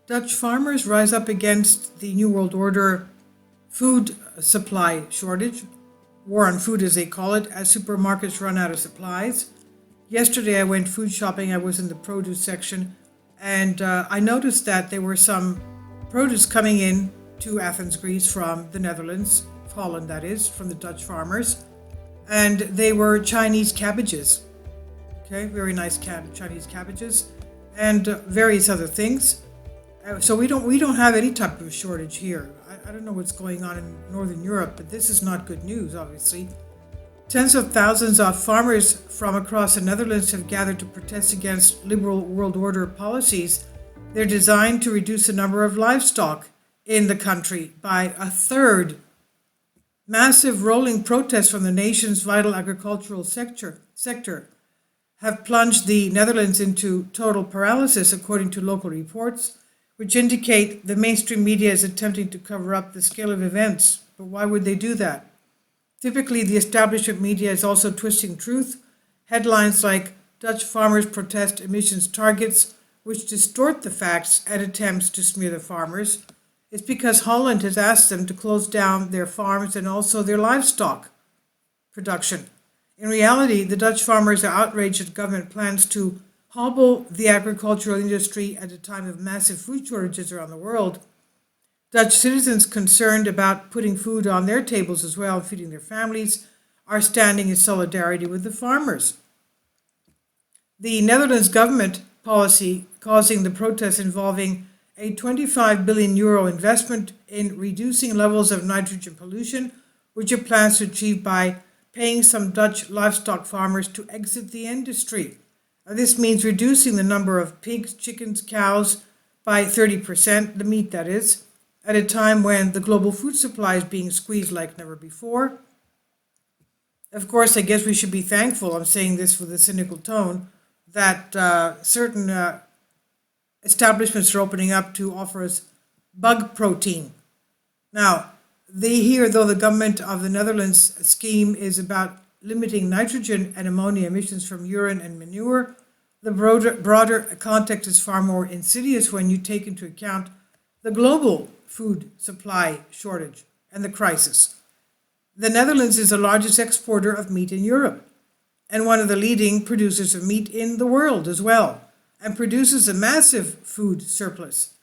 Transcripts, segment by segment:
Dutch farmers rise up against the New World Order food supply shortage, war on food as they call it, as supermarkets run out of supplies. Yesterday I went food shopping. I was in the produce section, and I noticed that there were some produce coming in to Athens, Greece from the Netherlands, Holland that is, from the Dutch farmers, and they were Chinese cabbages. Okay, very nice Chinese cabbages, and various other things. So we don't have any type of a shortage here. I don't know what's going on in Northern Europe, but this is not good news, obviously. Tens of thousands of farmers from across the Netherlands have gathered to protest against liberal world order policies. They're designed to reduce the number of livestock in the country by a third. Massive rolling protests from the nation's vital agricultural sector have plunged the Netherlands into total paralysis, according to local reports, which indicate the mainstream media is attempting to cover up the scale of events. But why would they do that? Typically, the establishment media is also twisting truth. Headlines like Dutch farmers protest emissions targets, which distort the facts and attempts to smear the farmers. It's because Holland has asked them to close down their farms and also their livestock production. In reality, the Dutch farmers are outraged at government plans to hobble the agricultural industry at a time of massive food shortages around the world. Dutch citizens concerned about putting food on their tables as well, feeding their families, are standing in solidarity with the farmers. The Netherlands government policy causing the protests involving a 25 billion euro investment in reducing levels of nitrogen pollution, which it plans to achieve by paying some Dutch livestock farmers to exit the industry. This means reducing the number of pigs, chickens, cows by 30%, the meat that is, at a time when the global food supply is being squeezed like never before. Of course, I guess we should be thankful, I'm saying this with a cynical tone, that certain establishments are opening up to offer us bug protein. Now, though the government of the Netherlands scheme is about limiting nitrogen and ammonia emissions from urine and manure, the broader context is far more insidious when you take into account the global food supply shortage and the crisis. The Netherlands is the largest exporter of meat in Europe and one of the leading producers of meat in the world as well, and produces a massive food surplus.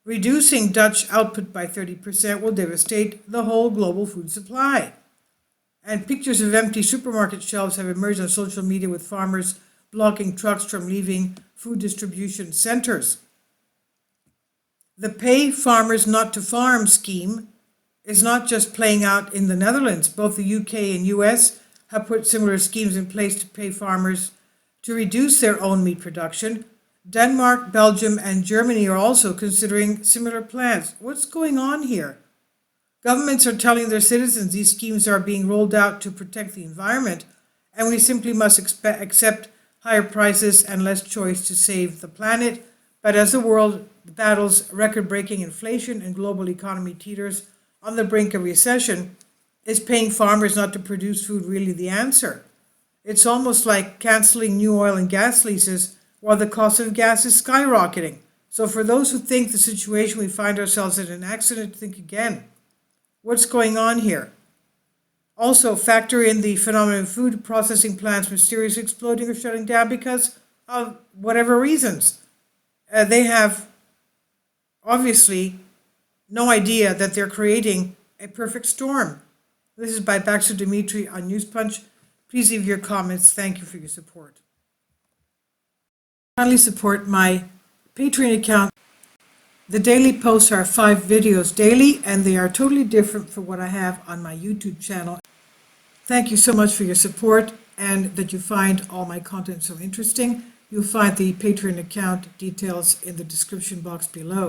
Reducing Dutch output by 30% will devastate the whole global food supply. And pictures of empty supermarket shelves have emerged on social media with farmers blocking trucks from leaving food distribution centers. The Pay Farmers Not to Farm scheme is not just playing out in the Netherlands. Both the UK and US have put similar schemes in place to pay farmers to reduce their own meat production. Denmark, Belgium, and Germany are also considering similar plans. What's going on here? Governments are telling their citizens these schemes are being rolled out to protect the environment, and we simply must accept higher prices and less choice to save the planet. But as the world battles record-breaking inflation and global economy teeters on the brink of recession, is paying farmers not to produce food really the answer? It's almost like canceling new oil and gas leases while the cost of gas is skyrocketing. So for those who think the situation we find ourselves in an accident, think again. What's going on here? Also, factor in the phenomenon of food processing plants mysteriously exploding or shutting down because of whatever reasons. They have obviously no idea that they're creating a perfect storm. This is by Baxter Dimitri on News Punch. Please leave your comments. Thank you for your support. Kindly support my Patreon account. The daily posts are 5 videos daily, and they are totally different from what I have on my YouTube channel. Thank you so much for your support and that you find all my content so interesting. You'll find the Patreon account details in the description box below.